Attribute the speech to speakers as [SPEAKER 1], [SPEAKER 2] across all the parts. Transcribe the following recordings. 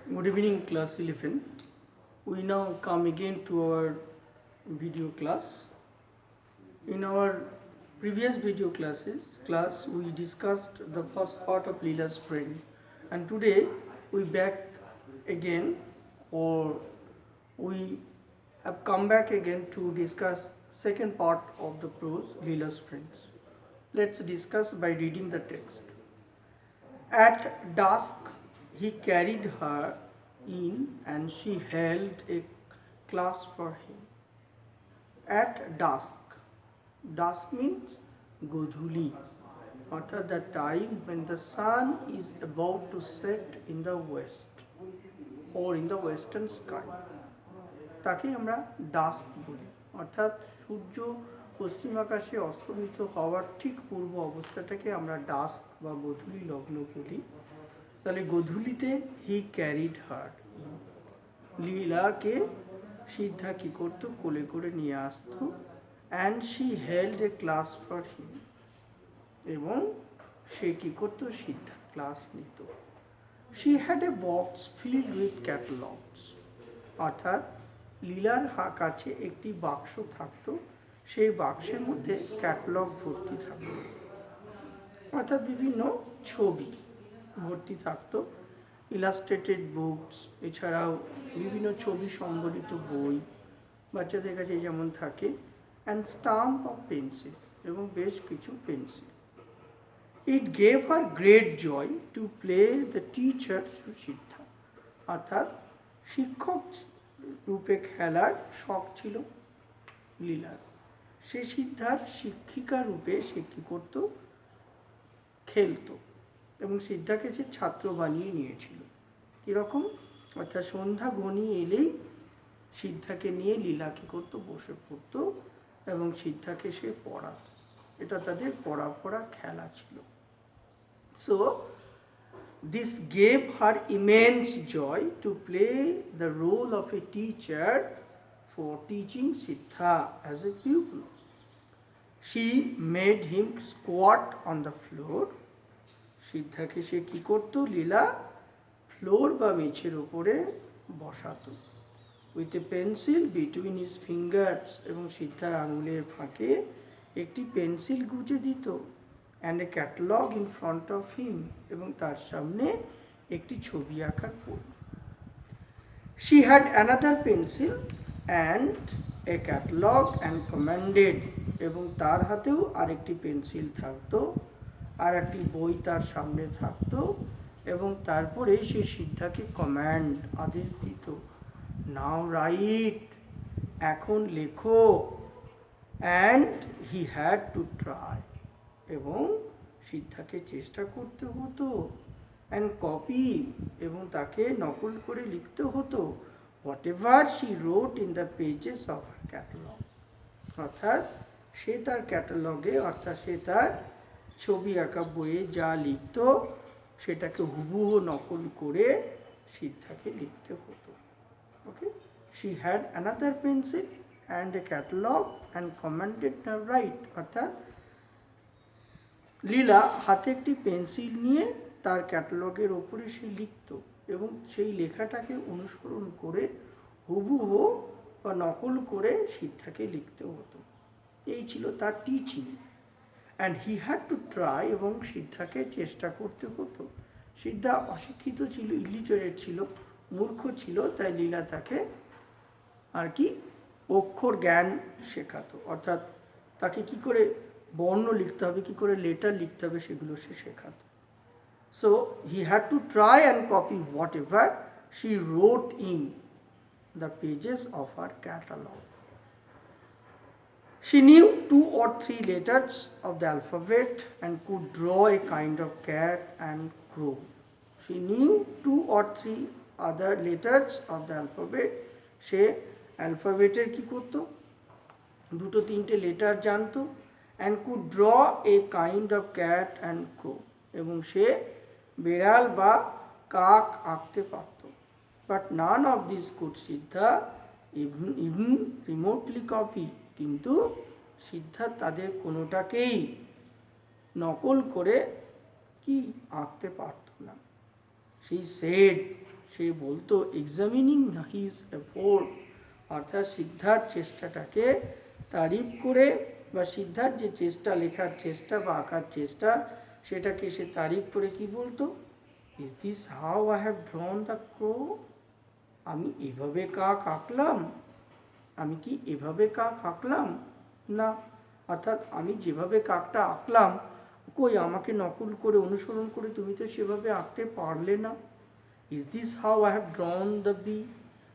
[SPEAKER 1] Good evening, class 11. We now come again to our video class. In our previous video class we discussed the first part of Leela's friend, and today we back again, or we have come back again to discuss second part of the prose Leela's friends. Let's discuss by reading the text. At dusk he carried her in and she held a class for him. At dusk. Dusk means godhuli, অর্থাৎ the time when the sun is about to set in the west or in the western sky. তাকে আমরা dusk বলি, অর্থাৎ সূর্য পশ্চিম আকাশে অস্তমিত হওয়ার ঠিক পূর্ব অবস্থাটাকে আমরা dusk বা গোধূলি লগ্ন বলি। তাহলে গোধূলিতে হি ক্যারিড হার, লীলাকে সিদ্ধা কী করতো, কোলে করে নিয়ে আসতো। And she held A class for him, এবং সে কী করতো, সিদ্ধা ক্লাস নিত। She had a box filled with catalogues, অর্থাৎ লীলার কাছে একটি বাক্স থাকতো, সেই বাক্সের মধ্যে ক্যাটালগ ভর্তি থাকতো, অর্থাৎ বিভিন্ন ছবি ভর্তি থাকতো, ইলাস্ট্রেটেড বুকস, এছাড়াও বিভিন্ন ছবি সম্বলিত বই বাচ্চাদের কাছে যেমন থাকে, অ্যান্ড স্টাম্প অফ পেন্সিল, এবং বেশ কিছু pencil. It gave her great joy to play the teacher সুসিদ্ধা, অর্থাৎ শিক্ষক রূপে খেলার শখ ছিল লীলার। সে সিদ্ধার শিক্ষিকা রূপে সে কী করতো, খেলতো, এবং সিদ্ধাকে সে ছাত্র বানিয়ে নিয়েছিল। কীরকম, অর্থাৎ সন্ধ্যা ঘনিয়ে এলেই সিদ্ধাকে নিয়ে লীলা কী করতো, বসে পড়তো এবং সিদ্ধাকে সে পড়াতো। এটা তাদের পড়া খেলা ছিল। So this gave her immense joy to play the role of a teacher for teaching Siddha as a pupil. She made him squat on the floor. সিদ্ধাকে সে কী করতো, লীলা ফ্লোর বা মেঝের ওপরে বসাতো। With a pencil between his fingers, এবং সিদ্ধার আঙুলের ফাঁকে একটি পেন্সিল গুঁজে দিত। And a catalogue in front of him, এবং তার সামনে একটি ছবি আঁকার বই। She had another pencil and a catalogue and commanded, এবং তার হাতেও আরেকটি পেন্সিল থাকতো, আর একটি বই তার সামনে থাকতো, এবং তারপরে সে সিদ্ধাকে কমান্ড, আদেশ দিত, নাও রাইট, এখন লেখো। And he had to try, এবং সিদ্ধাকে চেষ্টা করতে হতো। অ্যান্ড কপি, এবং তাকে নকল করে লিখতে হতো, whatever she wrote in the pages of her catalogue, অর্থাৎ সে তার ক্যাটালগে, অর্থাৎ সে তার ছবি আঁকা বইয়ে যা লিখত সেটাকে হুবহু নকল করে সিদ্ধাকে লিখতে হতো। Okay, she had another pencil and a catalogue and commanded now write, অর্থাৎ লীলা হাতে একটি পেন্সিল নিয়ে তার ক্যাটালগের ওপরে সে লিখত, এবং সেই লেখাটাকে অনুসরণ করে হুবহু বা নকল করে সিদ্ধাকে লিখতে হতো। এই ছিল তার teaching. And he had to try, এবং সিদ্ধাকে চেষ্টা করতে হতো। সিদ্ধা অশিক্ষিত ছিল, ইলিটারেট ছিল, মূর্খ ছিল, তাই লীলা তাকে আর কি অক্ষর জ্ঞান শেখাতো, অর্থাৎ তাকে কি করে বর্ণ লিখতে হবে, কি করে লেটার লিখতে হবে, সেগুলো সে শেখাতো। So he had to try and copy whatever she wrote in the pages of her catalogue. She knew 2 or 3 letters of the alphabet and could draw a kind of cat and crow. She knew 2 or 3 other letters of the alphabet. সে অ্যালফাবেটের কী করতো, 2-3টে letter জানতো। And could draw a kind of cat and crow, এবং সে বেড়াল বা কাক আঁকতে পারত। But none of this could Siddha even remotely copy, কিন্তু সিদ্ধা তাদের কোনোটাকেই নকল করে কি আঁকতে পারত না। She said সে বলতো এক্সামিনিং হিজ এফোর্ট, অর্থাৎ সিদ্ধার চেষ্টাটাকে তারিফ করে, বা সিদ্ধার যে চেষ্টা, লেখার চেষ্টা বা আঁকার চেষ্টা, সেটাকে সে তারিফ করে কি বলতো, is this how I have drawn the crow, আমি এভাবে কাক আঁকলাম, আমি কি এভাবে কাক আঁকলাম না, অর্থাৎ আমি যেভাবে কাকটা আঁকলাম, কই আমাকে নকল করে অনুসরণ করে তুমি তো সেভাবে আঁকতে পারলে না। Is this how I have drawn the bee,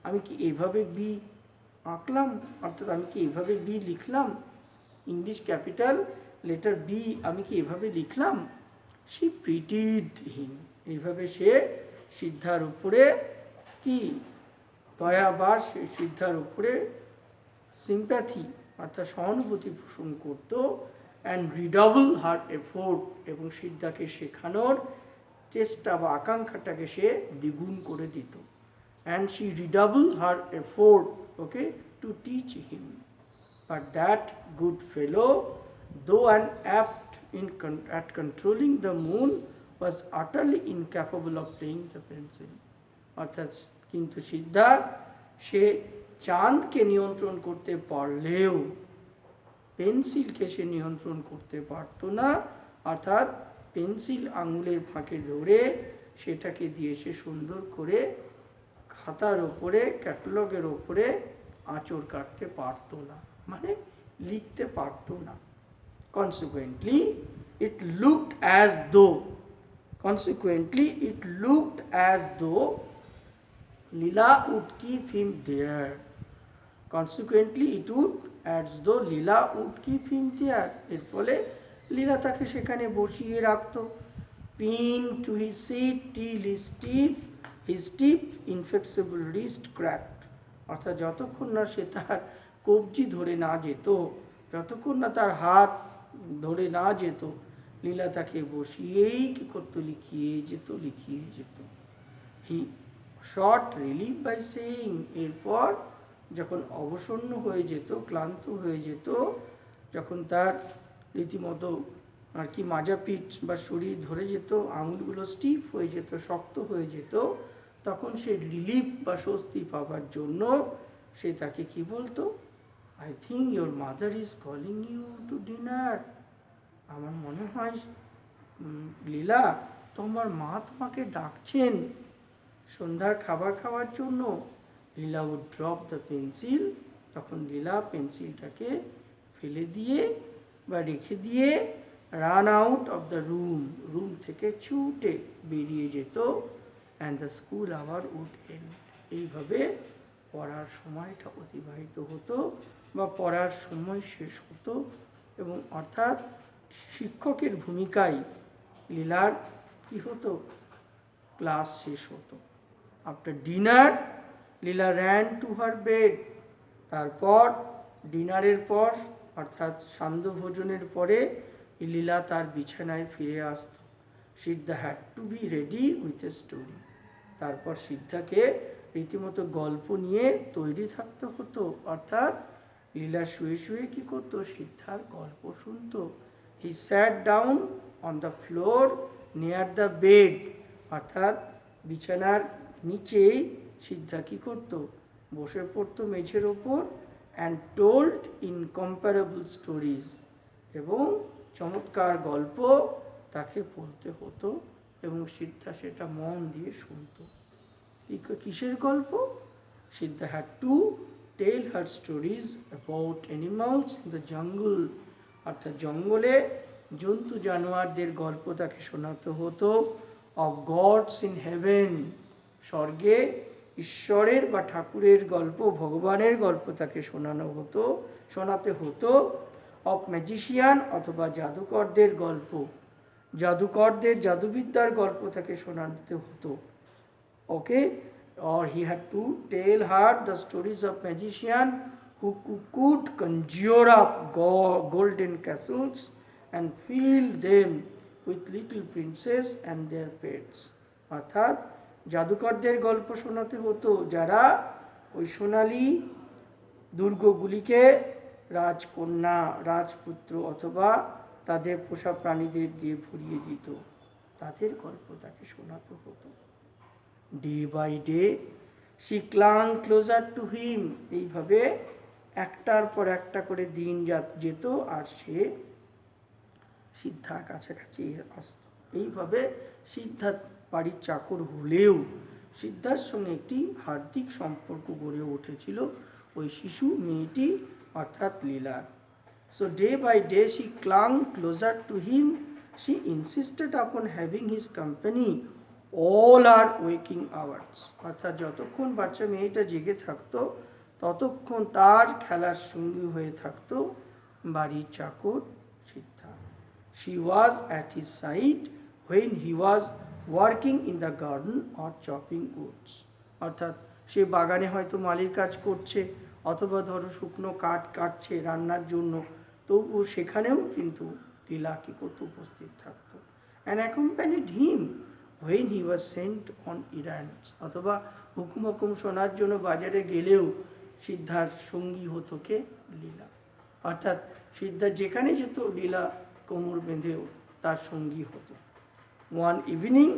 [SPEAKER 1] আমি কি এভাবে বি আঁকলাম, অর্থাৎ আমি কি এভাবে বি লিখলাম, ইংলিশ ক্যাপিটাল লেটার বি আমি কি এভাবে লিখলাম। সে প্রিটিড হিম, এইভাবে সে সিদ্ধার উপরে কি দয়া বা সিদ্ধার উপরে সিম্প্যাথি অর্থাৎ সহানুভূতি পোষণ করত, অ্যান্ড রিডবল হার এফোর্ট, এবং সিদ্ধাকে শেখানোর চেষ্টা বা আকাঙ্ক্ষাটাকে সে দ্বিগুণ করে দিত। And she redouble her effort, okay, to teach him, but that good fellow, though an apt at controlling the moon, was utterly incapable of playing the pencil. অর্থাৎ কিন্তু সিদ্ধা সে চাঁদকে নিয়ন্ত্রণ করতে পারলেও পেন্সিলকে সে নিয়ন্ত্রণ করতে পারতো না, অর্থাৎ পেন্সিল আঙুলের ফাঁকে ধরে সেটাকে দিয়ে সে সুন্দর করে খাতার ওপরে, ক্যাটালগের ওপরে আঁচড় কাটতে পারতো না, মানে লিখতে পারতো না। Consequently, it looked as though Leela would keep him there. Consequently, it would as though Leela would keep him there. এর ফলে লীলা তাকে সেখানে বসিয়ে রাখতো। Pinned to his seat till his stiff, inflexible wrist cracked. অর্থাৎ যতক্ষণ না সে তার কবজি ধরে না যেত, যতক্ষণ না তার হাত ধরে না যেত, লীলা তাকে বসিয়েই কি করতো, লিখিয়ে যেত। হি শর্ট রিলিফ বাই সেইং, এরপর যখন অবসন্ন হয়ে যেত, ক্লান্ত হয়ে যেত, যখন তার রীতিমতো আর কি মাজাপিঠ বা শরীর ধরে যেত, আঙুলগুলো স্টিফ হয়ে যেত, শক্ত হয়ে যেত, তখন সে রিলিফ বা স্বস্তি পাবার জন্য সে তাকে কি বলতো, I think your mother is calling you to dinner, আমার মনে হয় লীলা তোমার মা তোমাকে ডাকছেন সন্ধ্যার খাবার খাওয়ার জন্য। Leela would drop the pencil, তখন লীলা পেন্সিলটাকে ফেলে দিয়ে বা রেখে দিয়ে run out of the room থেকে ছুটে বেরিয়ে যেত, and the school hour would end, এইভাবে পড়ার সময়টা অতিবাহিত হতো বা পড়ার সময় শেষ হতো, এবং অর্থাৎ শিক্ষকের ভূমিকায় লীলার কি হতো, ক্লাস শেষ হতো। After dinner Leela ran to her bed, তারপর ডিনারের পর অর্থাৎ সান্ধ্য ভোজনের পরে লীলা তার বিছানায় ফিরে আসত। Siddha had to be ready with a story, তারপর সিদ্ধাকে রীতিমতো গল্প নিয়ে তৈরি থাকতে হতো, অর্থাৎ লীলা শুয়ে শুয়ে কী করতো, সিদ্ধার গল্প শুনতো। He sat down on the floor near the bed, অর্থাৎ বিছানার নিচেই সিদ্ধা কী করতো, বসে পড়তো মেঝের ওপর, অ্যান্ড টোল্ড ইনকম্পারেবল স্টোরিজ, এবং চমৎকার গল্প তাকে বলতে হতো, এবং সিদ্ধা সেটা মন দিয়ে শুনতো। কিসের গল্প? Siddha had to tell her stories about animals in the jungle, অর্থাৎ জঙ্গলে জন্তু জানোয়ারদের গল্প তাকে শোনাতে হতো। অফ গডস ইন হেভেন, স্বর্গে ঈশ্বরের বা ঠাকুরের গল্প, ভগবানের গল্প তাকে শোনাতে হতো। অফ ম্যাজিশিয়ান, অথবা জাদুকরদের গল্প, জাদুকরদের জাদুবিদ্যার গল্প তাকে শোনাতে হতো। ওকে, or he had to tell her the stories of magician who could conjure up golden castles and fill them with little princes and their pets. অর্থাৎ জাদুকরদের গল্প শোনাতে হতো যারা ওই সোনালী দুর্গগুলিকে রাজকন্যা, রাজপুত্র অথবা তাদের পোষা প্রাণীদের দিয়ে ভরিয়ে দিত, তাদের গল্প তাকে শোনাতে হতো। Day by day she clung closer to him. এইভাবে একটার পর একটা করে দিন যেত আর সে সিদ্ধার কাছাকাছি আসত। এইভাবে সিদ্ধার্থ বাড়ির চাকর হলেও সিদ্ধার সঙ্গে একটি হার্দিক সম্পর্ক গড়ে উঠেছিল ওই শিশু মেয়েটি অর্থাৎ লীলার। So day by day she clung closer to him. She insisted upon having his company all her waking hours. অর্থাৎ যতক্ষণ বাচ্চা মেয়েটা জেগে থাকতো ততক্ষণ তার খেলার সঙ্গী হয়ে থাকতো বাড়ির চাকর সিদ্ধা। She was at his side when he was working in the garden or chopping woods. অর্থাৎ সে বাগানে হয়তো মালির কাজ করছে অথবা ধরো শুকনো কাঠ কাটছে রান্নার জন্য, তবুও সেখানেও কিন্তু লীলা কি করতে উপস্থিত থাকতো। And accompanied him when he was sent on errands. অথবা হুকুম শোনার জন্য বাজারে গেলেও সিদ্ধার সঙ্গী হতো কে? লীলা। অর্থাৎ সিদ্ধা যেখানে যেত লীলা কোমর বেঁধেও তার সঙ্গী হতো। One evening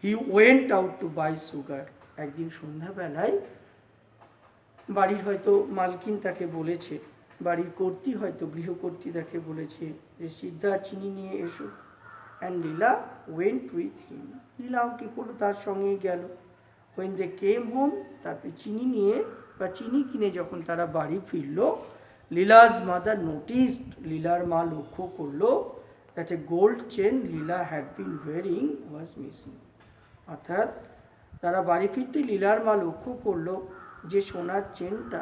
[SPEAKER 1] he went out to buy sugar. একদিন সন্ধ্যাবেলায় বাড়ির হয়তো মালকিন তাকে বলেছে, বাড়ির কর্ত্রী হয়তো গৃহকর্ত্রী তাকে বলেছে যে সিদ্ধা চিনি নিয়ে এসো। And Leela went with him. লীলাও কী করলো? তার সঙ্গেই গেল। হোয়েন দে কেম হোম, তারপরে চিনি নিয়ে বা চিনি কিনে যখন তারা বাড়ি ফিরল, লীলাজ মাদার নোটিসড, লীলার মা লক্ষ্য করলো that a gold chain Leela had been wearing was missing. অর্থাৎ তারা বাড়ি ফিরতে লীলার মা লক্ষ্য করলো যে সোনার চেনটা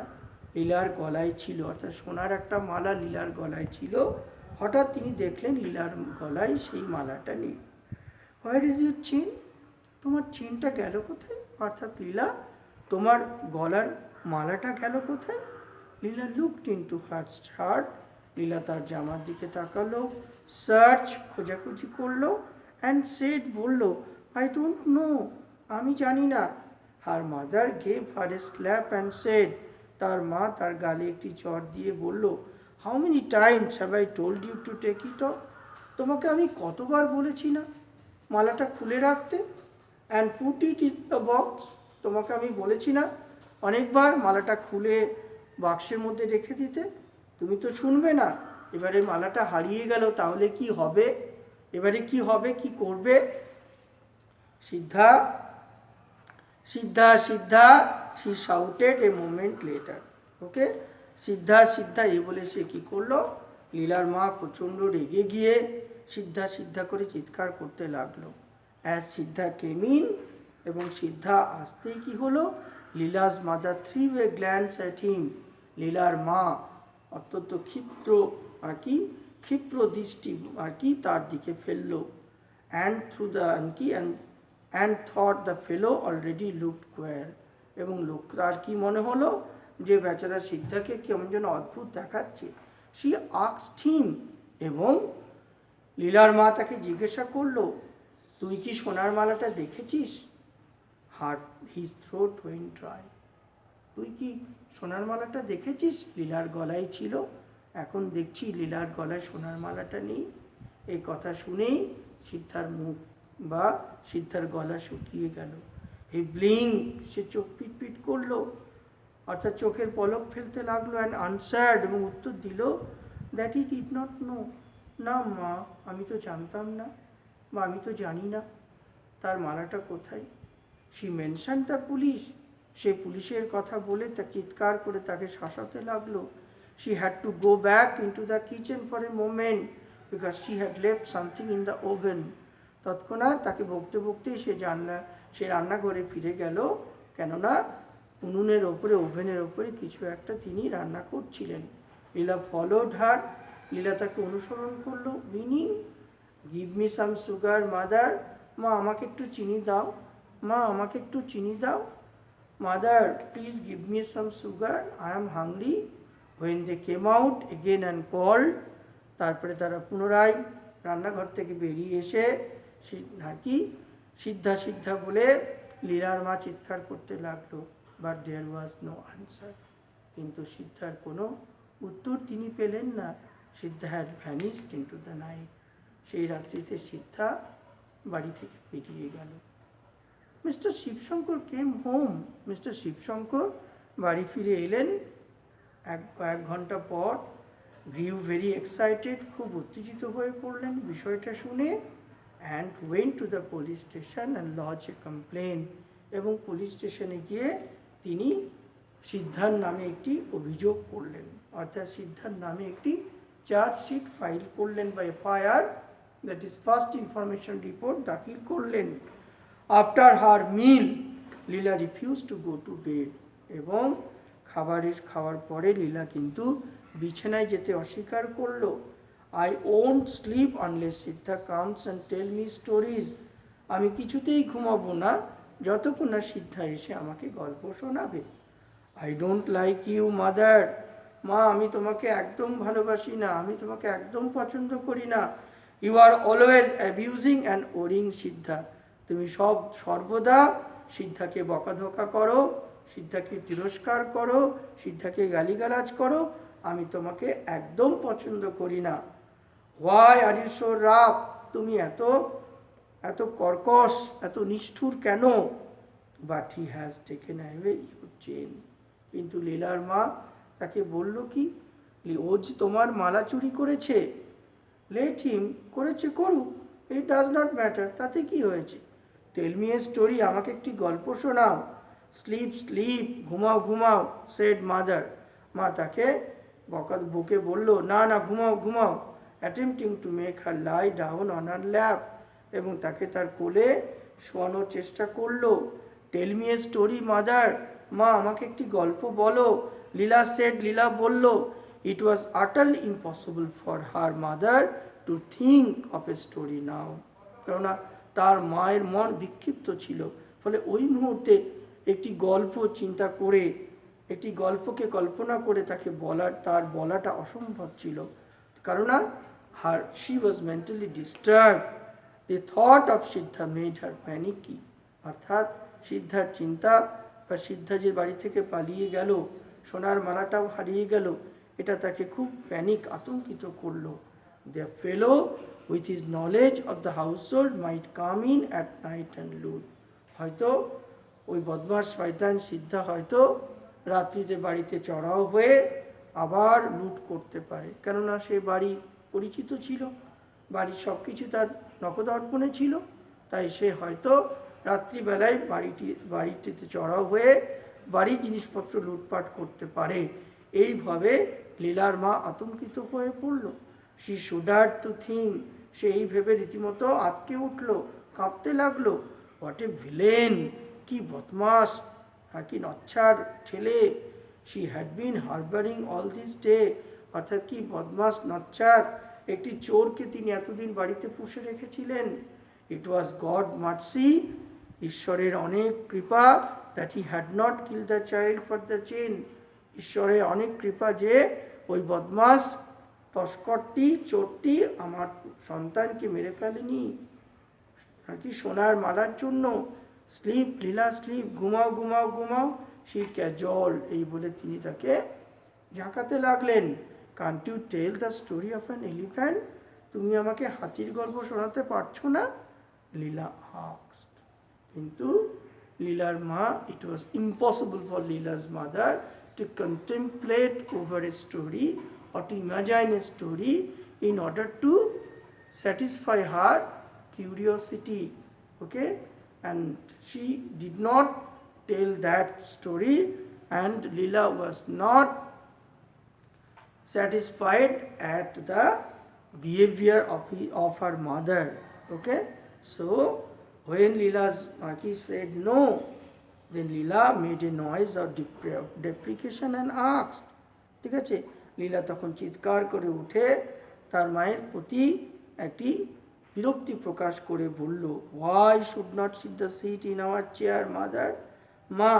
[SPEAKER 1] লীলার গলায় ছিল, অর্থাৎ সোনার একটা মালা লীলার গলায় ছিল। হঠাৎ তিনি দেখলেন লীলার গলায় সেই মালাটা নেই। Where is your chain? তোমার চেনটা গেল কোথায়? অর্থাৎ লীলা তোমার গলার মালাটা গেল কোথায়? Leela looked into her shirt. Leela তার জামার দিকে তাকালো, সার্চ খোঁজাখুঁজি করলো, অ্যান্ড সেড বলল, আই ডোন্ট নো, আমি জানি না। Her mother gave her a slap and said, তার মা তার গালে একটি চড় দিয়ে বলল, how many times have I told you to take it off? তোমাকে আমি কতবার বলেছি না মালাটা খুলে রাখতে? And put it in the box, তোমাকে আমি বলেছি না অনেকবার মালাটা খুলে বাক্সের মধ্যে রেখে দিতে? তুমি তো শুনবে না। এবারে মালাটা হারিয়ে গেল, তাহলে কি হবে? এবারে কি হবে, কি করবে? Siddha Siddha Siddha she shouted a moment later. Okay, Siddha Siddha এই বলে সে কী করলো? লীলার মা প্রচণ্ড রেগে গিয়ে সিদ্ধা সিদ্ধা করে চিৎকার করতে লাগলো। অ্যাজ সিদ্ধা কেম ইন, এবং সিদ্ধা আসতেই কি হলো? Leela's mother three way glance at him, লীলার মা অত্যন্ত ক্ষিপ্র দৃষ্টি তার দিকে ফেললো। And through the and thought the fellow already looked queer, এবং লোকটার কি মনে হলো যে বেচারা সিদ্ধাকে কেমন যেন অদ্ভুত দেখাচ্ছে। সি আস্কড হিম, এবং লীলার মা তাকে জিজ্ঞাসা করলো, তুই কি সোনার মালাটা দেখেছিস? His throat went dry. তুই কি সোনার মালাটা দেখেছিস? লীলার গলায় ছিল, এখন দেখছি লীলার গলায় সোনার মালাটা নেই। এই কথা শুনেই সিদ্ধার মুখ বা সিদ্ধার গলা শুকিয়ে গেল। হি ব্লিঙ্ক, সে চোখ পিটপিট করলো, অর্থাৎ চোখের পলক ফেলতে লাগলো। অ্যান্ড আনসার্ড, এবং উত্তর দিল that he did not know, না মা, আমি তো জানতাম না, বা আমি তো জানি না তার মালাটা কোথায়। শি মেনশন দ্য পুলিশ, সে পুলিশের কথা বলে তা চিৎকার করে তাকে শাসাতে লাগলো। She had to go back into the kitchen for a moment because she had left something in the oven. তৎক্ষণাৎ তাকে বকতে বকতেই সে রান্নাঘরে ফিরে গেল, কেননা উনুনের ওপরে, ওভেনের ওপরে কিছু একটা তিনি রান্না করছিলেন। লীলা ফলোড হার, লীলা তাকে অনুসরণ করলো। Meaning, give me some sugar mother, মা আমাকে একটু চিনি দাও, মা আমাকে একটু চিনি দাও। Mother please give me some sugar, I am hungry. When they came out again and called, তারপরে তারা পুনরায় রান্নাঘর থেকে বেরিয়ে এসে সিদ্ধা সিদ্ধা বলে লীলার মা চিৎকার করতে লাগলো। But there was no answer, কিন্তু সিদ্ধার কোনো উত্তর তিনি পেলেন না। Siddha had vanished into the night, সেই রাত্রিতে সিদ্ধা বাড়ি থেকে বেরিয়ে গেল। Mister Shivshankar came home. Mister Shivshankar বাড়ি ফিরে এলেন কয়েক ঘন্টা পর। গ্রিউ ভেরি এক্সাইটেড, খুব উত্তেজিত হয়ে পড়লেন বিষয়টা শুনে। And went to the police station and lodge a complain. এবং পুলিশ স্টেশনে গিয়ে তিনি সিদ্ধার নামে একটি অভিযোগ করলেন, অর্থাৎ সিদ্ধার নামে একটি চার্জশিট ফাইল করলেন বা FIR, that is first information report দাখিল করলেন। After her meal Leela refuse to go to bed. এবং খাওয়ার পরে লীলা কিন্তু বিছানায় যেতে অস্বীকার করলো। I won't sleep unless Siddha comes and tell me stories. আমি কিছুতেই ঘুমাবো না যতক্ষণ না সিদ্ধা এসে আমাকে গল্প শোনাবে। I don't like you mother. মা, আমি তোমাকে একদম ভালোবাসি না, আমি তোমাকে একদম পছন্দ করি না। You are always abusing and worrying Siddha. তুমি সর্বদা সিদ্ধাকে বকাধকা করো, সিদ্ধাকে তিরস্কার করো, সিদ্ধাকে গালিগালাজ করো। আমি তোমাকে একদম পছন্দ করি না। Why are you so rough? তুমি এত কর্কশ, এত নিষ্ঠুর কেন? But he has taken away your chain. কিন্তু লীলার মা তাকে বলল কি, ও যে তোমার মালা চুরি করেছে, লেট হিম, করেছে করুক, ইট ডাজ নট ম্যাটার, তাতে কি হয়েছে? টেল মি এ স্টোরি, আমাকে একটি গল্প শোনাও। স্লিপ স্লিপ, ঘুমাও ঘুমাও, সেড মাদার। মা তাকে বকে বলল, না না, ঘুমাও ঘুমাও। Attempting to make her lie down on her lap. এবং তাকে তার কোলে শোয়ানোর চেষ্টা করলো। Tell me a story mother, মা আমাকে একটি গল্প বলো। লীলা সেড, লীলা বলল, it was utterly impossible for her mother to think of a story now. কেননা তার মায়ের মন বিক্ষিপ্ত ছিল, ফলে ওই মুহূর্তে একটি গল্প চিন্তা করে, একটি গল্পকে কল্পনা করে তার বলাটা অসম্ভব ছিল। কেননা she was mentally disturbed. The thought of Siddha made her panicky. অর্থাৎ সিদ্ধার চিন্তা বা সিদ্ধা যে বাড়ি থেকে পালিয়ে গেল, সোনার মালাটাও হারিয়ে গেল, এটা তাকে খুব আতঙ্কিত করলো। The fellow with his knowledge of the household might come in at night and loot. হয়তো ওই বদমাস শয়তান সিদ্ধা হয়তো রাত্রিতে বাড়িতে চড়াও হয়ে আবার লুট করতে পারে। কেননা সে বাড়ি পরিচিত ছিল, বাড়ির সব কিছু তার নখদর্পণে ছিল, তাই সে হয়তো রাত্রিবেলায় বাড়িটিতে চড়াও হয়ে বাড়ির জিনিসপত্র লুটপাট করতে পারে। এইভাবে লীলার মা আতঙ্কিত হয়ে পড়ল। সি শুডার টু থিঙ্ক, সে এই ভেবে রীতিমতো আঁতকে উঠল, কাঁপতে লাগলো। হোয়াট এ ভিলেন, কি বদমাস, কি নচ্ছার ছেলে। She had been হারবারিং all this day, অর্থাৎ কি বদমাস নচ্ছার একটি চোরকে তিনি এতদিন বাড়িতে পুষে রেখেছিলেন। ইট ওয়াজ গড মার্সি, ঈশ্বরের অনেক কৃপা, that he had not kill the child for the chain. ঈশ্বরের অনেক কৃপা যে ওই বদমাস তস্করটি, চোরটি আমার সন্তানকে মেরে ফেলেনি, আর কি সোনার মালার জন্য। স্লিপ লীলা স্লিপ, ঘুমাও ঘুমাও ঘুমাও, সে ক্যাজল, এই বলে তিনি তাকে ঝাঁকাতে লাগলেন। Can't you tell the story of an elephant? তুমি আমাকে হাতির গল্প শোনাতে পারছো না? লীলা আস্কড। কিন্তু লীলার মা, it was impossible for Leela's mother to contemplate over a story or to imagine a story in order to satisfy her curiosity. Okay, and she did not tell that story, and Leela was not satisfied at the behavior of her mother. Okay, so when Leela's Maki said no, then Leela made a noise of deprecation and asked, ঠিক আছে, লীলা তখন চিৎকার করে উঠে তার মায়ের প্রতি একটি বিরক্তি প্রকাশ করে বলল, why should not Siddha sit in our chair mother? মা,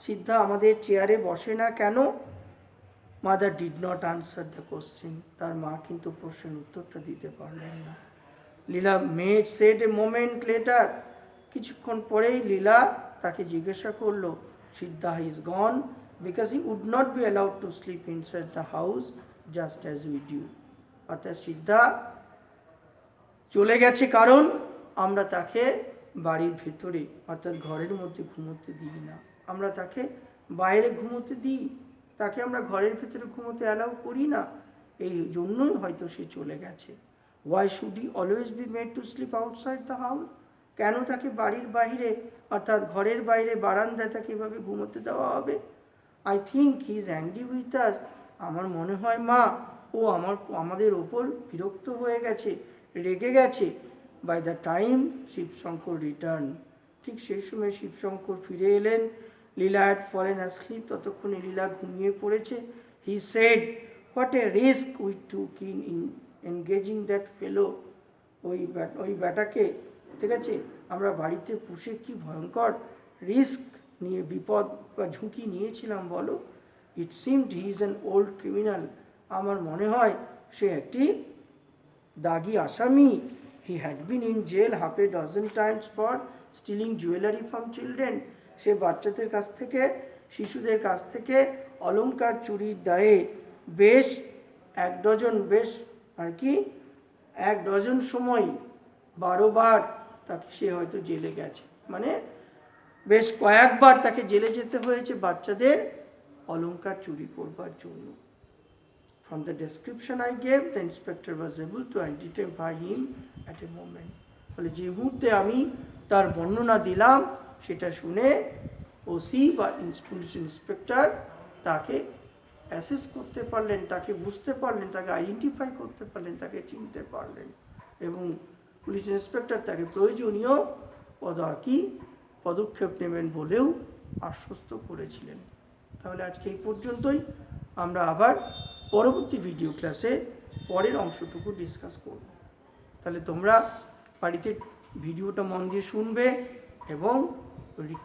[SPEAKER 1] সিদ্ধা আমাদের চেয়ারে বসে না কেন? Mother did not answer the question. তার মা কিন্তু প্রশ্নের উত্তরটা দিতে পারলেন না। Leela said a moment later, কিছুক্ষণ পরেই লীলা তাকে জিজ্ঞাসা করলো, Siddha is gone because he would not be allowed to sleep inside the house just as we do. অর্থাৎ সিদ্ধা চলে গেছে কারণ আমরা তাকে বাড়ির ভেতরে অর্থাৎ ঘরের মধ্যে ঘুমোতে দিই না, আমরা তাকে বাইরে ঘুমোতে দিই, তাকে আমরা ঘরের ভেতরে ঘুমোতে অ্যালাউ করি না। এই জন্যই হয়তো সে চলে গেছে। Why should he always be made to sleep outside the house? কেন তাকে বাড়ির বাইরে অর্থাৎ ঘরের বাইরে বারান্দায় তাকে এভাবে ঘুমোতে দেওয়া হবে? I think he is angry with us. আমার মনে হয় মা, ও আমাদের ওপর বিরক্ত হয়ে গেছে, রেগে গেছে। By the time Shivshankar return, ঠিক সেই সময় শিবশঙ্কর ফিরে এলেন। লীলা হ্যাড ফলেন অ্যাসলিপ, ততক্ষণে লীলা ঘুমিয়ে পড়েছে। He said, what a risk we took in engaging that ফেলো। ওই ব্যাটাকে, ঠিক আছে, আমরা বাড়িতে পুষে কি ভয়ঙ্কর রিস্ক নিয়ে, বিপদ বা ঝুঁকি নিয়েছিলাম বলো। It seemed he is an old criminal, আমার মনে হয় সে একটি দাগি আসামি। He had been in jail half a dozen times for stealing jewellery from children. সে বাচ্চাদের কাছ থেকে, শিশুদের কাছ থেকে অলংকার চুরির দায়ে বেশ এক ডজন সময় 12 বার তাকে সে হয়তো জেলে গেছে, মানে বেশ কয়েকবার তাকে জেলে যেতে হয়েছে বাচ্চাদের অলংকার চুরি করবার জন্য। From the description I gave, the inspector was able to identify him at a moment. ফলে যে মুহূর্তে আমি তার বর্ণনা দিলাম সেটা শুনে ওসি বা পুলিশ ইন্সপেক্টর তাকে অ্যাসেস করতে পারলেন, তাকে বুঝতে পারলেন, তাকে আইডেন্টিফাই করতে পারলেন, তাকে চিনতে পারলেন এবং পুলিশ ইন্সপেক্টর তাকে প্রয়োজনীয় পদক্ষেপ নেবেন বলেও আশ্বস্ত করেছিলেন। তাহলে আজকে এই পর্যন্তই। আমরা আবার পরবর্তী ভিডিও ক্লাসে পরের অংশটুকু ডিসকাস করব। তাহলে তোমরা বাড়িতে ভিডিওটা মন দিয়ে শুনবে এবং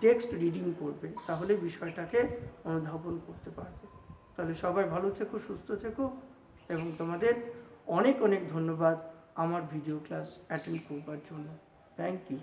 [SPEAKER 1] টেক্সট রিডিং করবে, তাহলে বিষয়টাকে অনুধাবন করতে পারবে। তাহলে সবাই ভালো থেকো, সুস্থ থেকো এবং তোমাদের অনেক অনেক ধন্যবাদ আমার ভিডিও ক্লাস অ্যাটেন্ড করবার জন্য। Thank you.